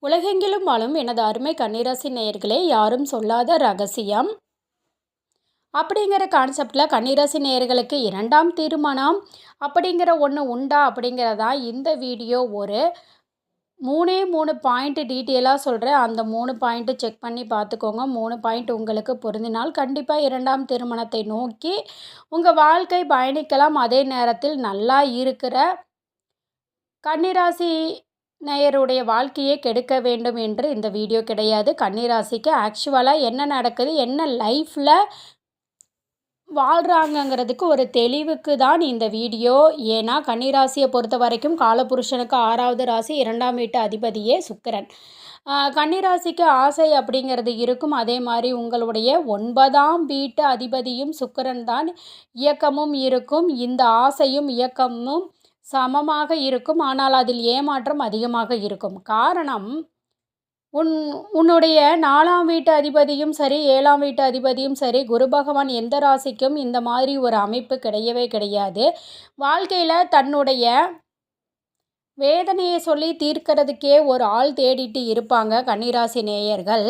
உலகெங்கிலும் வாழும் எனது அருமை கன்னிராசி நேயர்களே, யாரும் சொல்லாத ரகசியம் அப்படிங்கிற கான்செப்டில் கன்னிராசி நேயர்களுக்கு இரண்டாம் திருமணம் அப்படிங்கிற ஒன்று உண்டா அப்படிங்கிறதா இந்த வீடியோ. ஒரு மூணு பாயிண்ட் டீட்டெயிலாக சொல்கிறேன். அந்த 3 பாயிண்ட்டு செக் பண்ணி பார்த்துக்கோங்க. 3 பாயிண்ட் உங்களுக்கு பொருந்தினால் கண்டிப்பாக இரண்டாம் திருமணத்தை நோக்கி உங்கள் வாழ்க்கை பயணிக்கலாம். அதே நேரத்தில் நல்லா இருக்கிற கன்னிராசி நேயருடைய வாழ்க்கையை கெடுக்க வேண்டும் என்று இந்த வீடியோ கிடையாது. கன்னிராசிக்கு ஆக்சுவலாக என்ன நடக்குது, என்ன லைஃப்பில் வாழ்கிறாங்கங்கிறதுக்கு ஒரு தெளிவுக்கு தான் இந்த வீடியோ. ஏன்னா கன்னிராசியை பொறுத்த வரைக்கும் காலபுருஷனுக்கு 6வது ராசி, 2ஆம் வீட்டு அதிபதியே சுக்கிரன். கன்னிராசிக்கு ஆசை அப்படிங்கிறது இருக்கும். அதே மாதிரி உங்களுடைய 9ஆம் வீட்டு அதிபதியும் சுக்கிரன் தான். இயக்கமும் இருக்கும். இந்த ஆசையும் இயக்கமும் சமமாக இருக்கும். ஆனால் அதில் ஏமாற்றம் அதிகமாக இருக்கும். காரணம், உன்னுடைய 4ஆம் வீட்டு அதிபதியும் சரி, 7ஆம் வீட்டு அதிபதியும் சரி, குரு பகவான் எந்த ராசிக்கும் இந்த மாதிரி ஒரு அமைப்பு கிடையவே கிடையாது. வாழ்க்கையில் தன்னுடைய வேதனையை சொல்லி தீர்க்கிறதுக்கே ஒரு ஆள் தேடிட்டு இருப்பாங்க கன்னிராசி நேயர்கள்.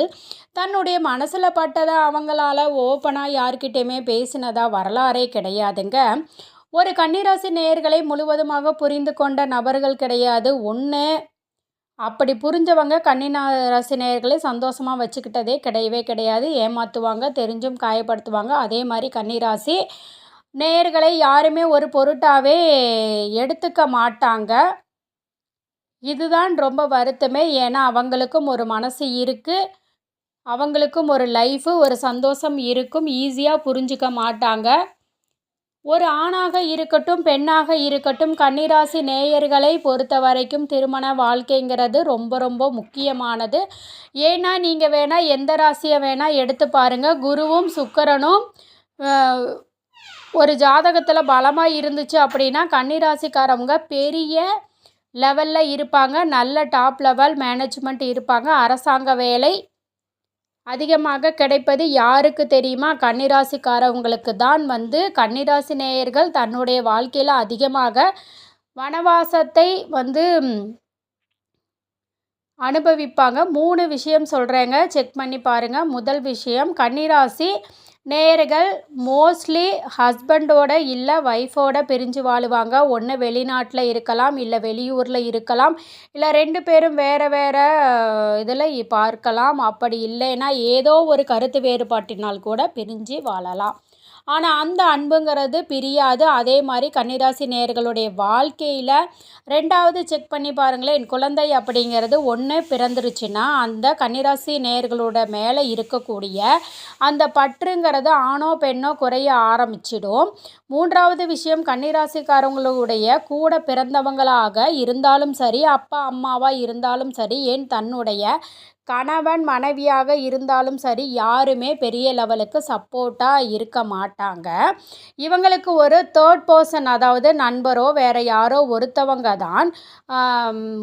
தன்னுடைய மனசில் பட்டதை அவங்களால ஓப்பனாக யார்கிட்டையுமே பேசினதா வரலாறே கிடையாதுங்க. ஒரு கன்னிராசி நேயர்களை முழுவதுமாக புரிந்து கொண்ட நபர்கள் கிடையாது. ஒன்று அப்படி புரிஞ்சவங்க கன்னிராசி நேயர்களை சந்தோஷமாக வச்சுக்கிட்டதே கிடையவே கிடையாது. ஏமாற்றுவாங்க, தெரிஞ்சும் காயப்படுத்துவாங்க. அதே மாதிரி கன்னிராசி நேயர்களை யாருமே ஒரு பொருட்டாவே எடுத்துக்க மாட்டாங்க. இதுதான் ரொம்ப வருத்தமே. ஏன்னா அவங்களுக்கும் ஒரு மனசு இருக்குது, அவங்களுக்கும் ஒரு லைஃபு, ஒரு சந்தோஷம் இருக்கும். ஈஸியாக புரிஞ்சிக்க மாட்டாங்க. ஒரு ஆணாக இருக்கட்டும், பெண்ணாக இருக்கட்டும், கன்னிராசி நேயர்களை பொறுத்த வரைக்கும் திருமண வாழ்க்கைங்கிறது ரொம்ப ரொம்ப முக்கியமானது. ஏன்னா நீங்கள் வேணால் எந்த ராசியை வேணால் எடுத்து பாருங்கள். குருவும் சுக்கிரனும் ஒரு ஜாதகத்தில் பலமாக இருந்துச்சு அப்படின்னா கன்னிராசிக்காரவங்க பெரிய லெவலில் இருப்பாங்க. நல்ல டாப் லெவல் மேனேஜ்மெண்ட் இருப்பாங்க. அரசாங்க வேலை அதிகமாக கிடைப்பது யாருக்கு தெரியுமா? கன்னிராசிக்காரவங்களுக்கு தான். கன்னிராசி நேயர்கள் தன்னுடைய வாழ்க்கையில் அதிகமாக வனவாசத்தை அனுபவிப்பாங்க. 3 விஷயம் சொல்கிறேங்க, செக் பண்ணி பாருங்கள். முதல் விஷயம், கன்னிராசி நேயர்கள் மோஸ்ட்லி ஹஸ்பண்டோட இல்லை ஒய்ஃபோட பிரிஞ்சு வாழுவாங்க. ஒன்று வெளிநாட்டில் இருக்கலாம், இல்லை வெளியூரில் இருக்கலாம், இல்லை 2 பேரும் வேறு வேறு இதில் பார்க்கலாம். அப்படி இல்லைன்னா ஏதோ ஒரு கருத்து வேறுபாட்டினால் கூட பிரிஞ்சு வாழலாம். ஆனால் அந்த அன்புங்கிறது பிரியாது. அதே மாதிரி கன்னிராசி நேயர்களுடைய வாழ்க்கையில் 2வது செக் பண்ணி பாருங்களேன். குழந்தை அப்படிங்கிறது ஒன்று பிறந்துருச்சுன்னா அந்த கன்னிராசி நேயர்களோட மேலே இருக்கக்கூடிய அந்த பற்றுங்கிறது ஆணோ பெண்ணோ குறைய ஆரம்பிச்சிடும். 3வது விஷயம், கன்னிராசிக்காரங்களுடைய கூட பிறந்தவங்களாக இருந்தாலும் சரி, அப்பா அம்மாவாக இருந்தாலும் சரி, ஏன் தன்னுடைய கணவன் மனைவியாக இருந்தாலும் சரி, யாருமே பெரிய லெவலுக்கு சப்போர்ட்டாக இருக்க மாட்டாங்க. இவங்களுக்கு ஒரு தேர்ட் பர்சன், அதாவது நண்பரோ வேறு யாரோ ஒருத்தவங்க தான்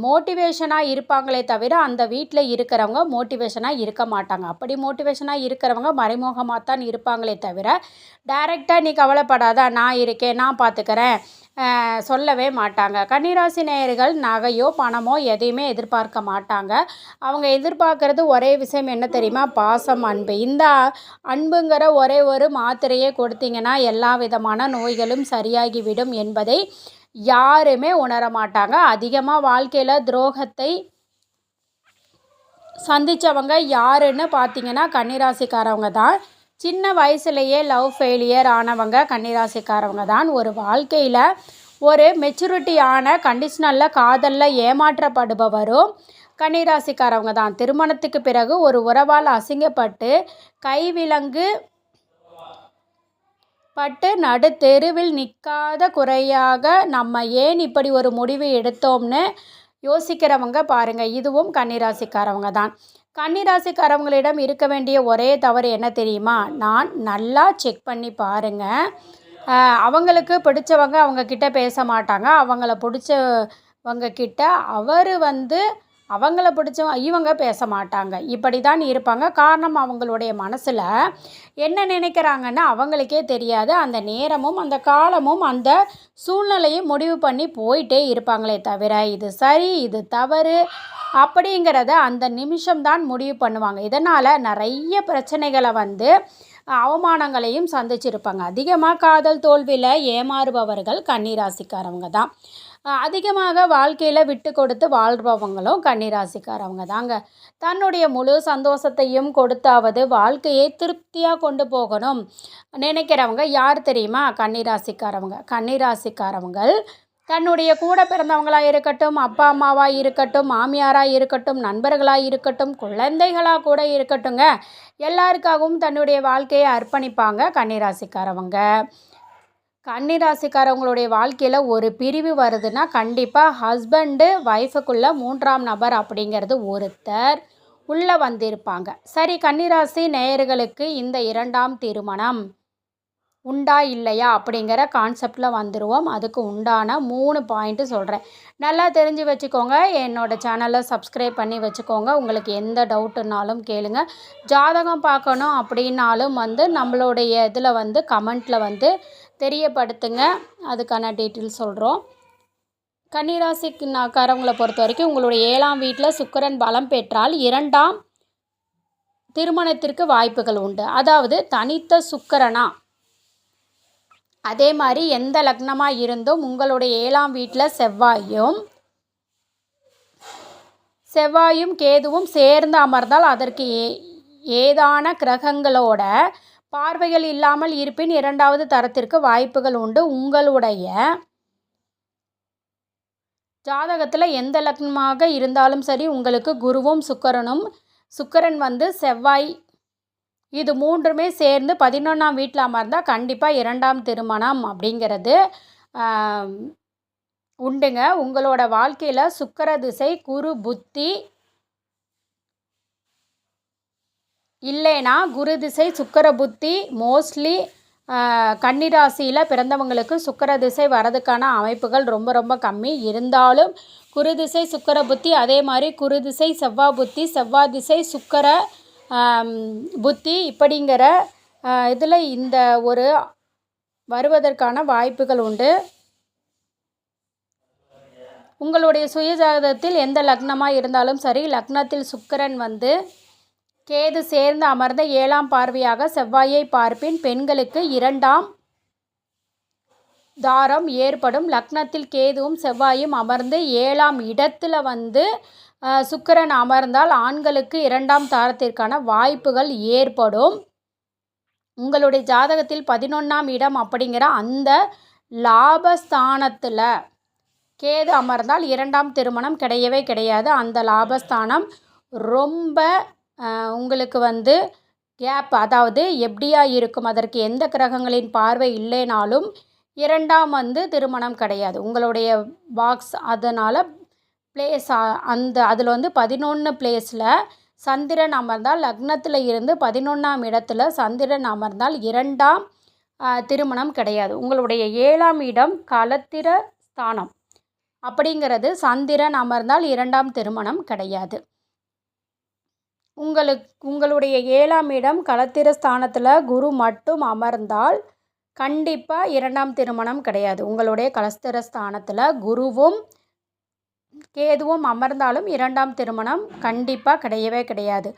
மோட்டிவேஷனாக இருப்பாங்களே தவிர அந்த வீட்டில் இருக்கிறவங்க மோட்டிவேஷனாக இருக்க மாட்டாங்க. அப்படி மோட்டிவேஷனாக இருக்கிறவங்க மறைமுகமாக தான் இருப்பாங்களே தவிர டைரெக்டாக நீ கவலைப்படாத, நான் இருக்கேன், நான் பார்த்துக்கிறேன் சொல்லவே மாட்டாங்க. கன்னிராசி நேயர்கள் நகையோ பணமோ எதையுமே எதிர்பார்க்க மாட்டாங்க. அவங்க எதிர்பார்க்கறது ஒரே விஷயம் என்ன தெரியுமா? பாசம், அன்பு. இந்த அன்புங்கிற ஒரே ஒரு மாத்திரையை கொடுத்தீங்கன்னா எல்லா விதமான நோய்களும் சரியாகிவிடும் என்பதை யாருமே உணர மாட்டாங்க. அதிகமாக வாழ்க்கையில் துரோகத்தை சந்தித்தவங்க யாருன்னு பார்த்தீங்கன்னா கன்னிராசிக்காரவங்க தான். சின்ன வயசுலேயே லவ் ஃபெயிலியர் ஆனவங்க கன்னிராசிக்காரவங்க தான். ஒரு வாழ்க்கையில் ஒரு மெச்சூரிட்டியான கண்டிஷனலில் காதலில் ஏமாற்றப்படுபவரும் கன்னிராசிக்காரவங்க தான். திருமணத்துக்கு பிறகு ஒரு உறவால் அசிங்கப்பட்டு கைவிலங்கு பட்டு நடு தெருவில் நிற்காத குறையாக நம்ம ஏன் இப்படி ஒரு முடிவு எடுத்தோம்னு யோசிக்கிறவங்க பாருங்கள், இதுவும் கன்னிராசிக்காரவங்க தான். கன்னிராசிக்காரவங்களிடம் இருக்க வேண்டிய ஒரே தவறு என்ன தெரியுமா? நான் நல்லா செக் பண்ணி பாருங்கள். அவங்களுக்கு பிடிச்சவங்க அவங்கக்கிட்ட பேச மாட்டாங்க. அவங்கள பிடிச்சவங்க கிட்ட அவர் அவங்கள பிடிச்சவங்க இவங்க பேச மாட்டாங்க. இப்படி தான் இருப்பாங்க. காரணம் அவங்களுடைய மனசில் என்ன நினைக்கிறாங்கன்னு அவங்களுக்கே தெரியாது. அந்த நேரமும் அந்த காலமும் அந்த சூழ்நிலையும் முடிவு பண்ணி போயிட்டே இருப்பாங்களே தவிர இது சரி இது தவறு அப்படிங்கிறத அந்த நிமிஷம்தான் முடிவு பண்ணுவாங்க. இதனால் நிறைய பிரச்சனைகளை அவமானங்களையும் சந்திச்சிருப்பாங்க. அதிகமாக காதல் தோல்வியில் ஏமாறுபவர்கள் கன்னிராசிக்காரவங்க தான். அதிகமாக வாழ்க்கையில் விட்டு கொடுத்து வாழ்பவங்களும் கன்னிராசிக்காரவங்க தாங்க. தன்னுடைய முழு சந்தோஷத்தையும் கொடுத்தாவது வாழ்க்கையை திருப்தியாக கொண்டு போகணும் நினைக்கிறவங்க யார் தெரியுமா? கன்னிராசிக்காரவங்க. கன்னிராசிக்காரவங்கள் தன்னுடைய கூட பிறந்தவங்களாக இருக்கட்டும், அப்பா அம்மாவாக இருக்கட்டும், மாமியாராக இருக்கட்டும், நண்பர்களாக இருக்கட்டும், குழந்தைகளாக கூட இருக்கட்டுங்க, எல்லாருக்காகவும் தன்னுடைய வாழ்க்கையை அர்ப்பணிப்பாங்க கன்னிராசிக்காரவங்க. கன்னிராசிக்காரவங்களுடைய வாழ்க்கையில் ஒரு பிரிவு வருதுன்னா கண்டிப்பாக ஹஸ்பண்டு ஒய்ஃபுக்குள்ளே 3ஆம் நபர் அப்படிங்கிறது ஒருத்தர் உள்ளே வந்திருப்பாங்க. சரி, கன்னிராசி நேயர்களுக்கு இந்த 2ஆம் திருமணம் உண்டா இல்லையா அப்படிங்கிற கான்செப்டில் வந்துடுவோம். அதுக்கு உண்டான 3 பாயிண்ட்டு சொல்கிறேன். நல்லா தெரிஞ்சு வச்சுக்கோங்க. என்னோடய சேனலை சப்ஸ்கிரைப் பண்ணி வச்சுக்கோங்க. உங்களுக்கு எந்த டவுட்டுனாலும் கேளுங்க. ஜாதகம் பார்க்கணும் அப்படின்னாலும் நம்மளுடைய இதில் கமெண்ட்டில் தெரியப்படுத்துங்க. அதுக்கான டீட்டெயில்ஸ் சொல்கிறோம். கன்னிராசிக்காரவங்களை பொறுத்த வரைக்கும் உங்களுடைய 7ஆம் வீட்டில் சுக்கிரன் பலம் பெற்றால் 2ஆம் திருமணத்திற்கு வாய்ப்புகள் உண்டு. அதாவது தனித்த சுக்கிரனா அதே மாதிரி எந்த லக்னமாக இருந்தும் உங்களுடைய 7ஆம் வீட்டில் செவ்வாயும் கேதுவும் சேர்ந்து அமர்ந்தால் அதற்கு ஏதான கிரகங்களோட பார்வைகள் இல்லாமல் இருப்பின் 2வது தரத்திற்கு வாய்ப்புகள் உண்டு. உங்களுடைய ஜாதகத்தில் எந்த லக்னமாக இருந்தாலும் சரி உங்களுக்கு குருவும் சுக்கிரன் செவ்வாய் இது 3மே சேர்ந்து 11ஆம் வீட்டில் அமர்ந்தால் கண்டிப்பாக 2ஆம் திருமணம் அப்படிங்கிறது உண்டுங்க. உங்களோட வாழ்க்கையில் சுக்கிர திசை குரு புத்தி இல்லைனா குரு திசை சுக்கிர புத்தி மோஸ்ட்லி கன்னிராசியில் பிறந்தவங்களுக்கு சுக்கிர திசை வரதுக்கான அமைப்புகள் ரொம்ப ரொம்ப கம்மி. இருந்தாலும் குரு திசை சுக்கிர புத்தி, அதே மாதிரி குரு திசை செவ்வாய் புத்தி, செவ்வாய் திசை சுக்கிர புத்தி இப்படிங்கிற இதில் இந்த ஒரு வருவதற்கான வாய்ப்புகள் உண்டு. உங்களுடைய சுயஜாதகத்தில் எந்த லக்னமாக இருந்தாலும் சரி, லக்னத்தில் சுக்கிரன் கேது சேர்ந்து அமர்ந்த 7ஆம் பார்வையாக செவ்வாயை பார்ப்பின் பெண்களுக்கு 2ஆம் தாரம் ஏற்படும். லக்னத்தில் கேதுவும் செவ்வாயும் அமர்ந்து 7ஆம் இடத்துல சுக்கிரன் அமர்ந்தால் ஆண்களுக்கு 2ஆம் தாரத்திற்கான வாய்ப்புகள் ஏற்படும். உங்களுடைய ஜாதகத்தில் 11ஆம் இடம் அப்படிங்கிற அந்த லாபஸ்தானத்தில் கேது அமர்ந்தால் 2ஆம் திருமணம் கிடையவே கிடையாது. அந்த லாபஸ்தானம் ரொம்ப உங்களுக்கு கேப், அதாவது எப்படியா இருக்கும், அதற்கு எந்த கிரகங்களின் பார்வை இல்லைனாலும் 2ஆம் திருமணம் கிடையாது. உங்களுடைய பாக்ஸ் அதனால் பிளேஸ் அதில் 11 பிளேஸில் சந்திரன் அமர்ந்தால் லக்னத்தில் இருந்து 11ஆம் இடத்துல சந்திரன் அமர்ந்தால் 2ஆம் திருமணம் கிடையாது. உங்களுடைய 7ஆம் இடம் களத்திர ஸ்தானம் அப்படிங்கிறது சந்திரன் அமர்ந்தால் 2ஆம் திருமணம் கிடையாது. உங்களுடைய 7ஆம் இடம் களத்திர ஸ்தானத்தில் குரு மட்டும் அமர்ந்தால் கண்டிப்பாக 2ஆம் திருமணம் கிடையாது. உங்களுடைய களத்திர ஸ்தானத்தில் குருவும் கேதுவும் அமர்ந்தாலும் 2ஆம் திருமணம் கண்டிப்பாக கிடையவே கிடையாது.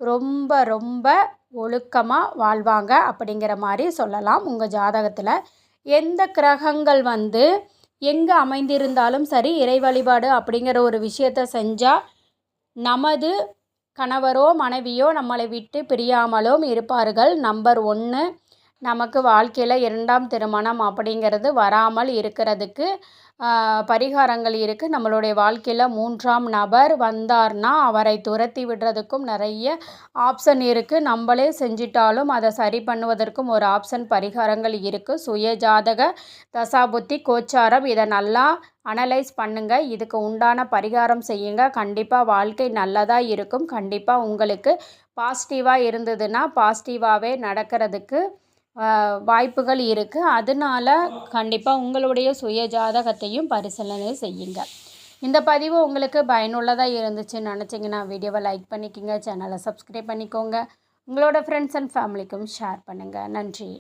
ரொம்ப ரொம்ப ஒழுக்கமாக வாழ்வாங்க அப்படிங்கிற மாதிரி சொல்லலாம். உங்கள் ஜாதகத்தில் எந்த கிரகங்கள் எங்கே அமைந்திருந்தாலும் சரி, இறை வழிபாடு அப்படிங்கிற ஒரு விஷயத்தை செஞ்சால் நமது கணவரோ மனைவியோ நம்மளை விட்டு பிரியாமலும் இருப்பார்கள். நம்பர் 1, நமக்கு வாழ்க்கையில் 2ஆம் திருமணம் அப்படிங்கிறது வராமல் இருக்கிறதுக்கு பரிகாரங்கள் இருக்குது. நம்மளுடைய வாழ்க்கையில் 3ஆம் நபர் வந்தார்னா அவரை துரத்தி விடுறதுக்கும் நிறைய ஆப்ஷன் இருக்குது. நம்மளே செஞ்சிட்டாலும் அதை சரி பண்ணுவதற்கும் ஒரு ஆப்ஷன் பரிகாரங்கள் இருக்குது. சுய ஜாதக தசாபுத்தி கோச்சாரம் இதை நல்லா அனலைஸ் பண்ணுங்கள். இதுக்கு உண்டான பரிகாரம் செய்யுங்க. கண்டிப்பாக வாழ்க்கை நல்லதாக இருக்கும். கண்டிப்பாக உங்களுக்கு பாசிட்டிவாக இருந்ததுன்னா பாசிட்டிவாகவே நடக்கிறதுக்கு வாய்ப்புகள் இருக்குது. அதனால் கண்டிப்பாக உங்களுடைய சுய ஜாதகத்தையும் பரிசீலனை செய்யுங்க. இந்த பதிவு உங்களுக்கு பயனுள்ளதாக இருந்துச்சுன்னு நினச்சிங்கன்னா வீடியோவை லைக் பண்ணிக்கோங்க, சேனலை சப்ஸ்கிரைப் பண்ணிக்கோங்க, உங்களோட ஃப்ரெண்ட்ஸ் அண்ட் ஃபேமிலிக்கும் ஷேர் பண்ணுங்கள். நன்றி.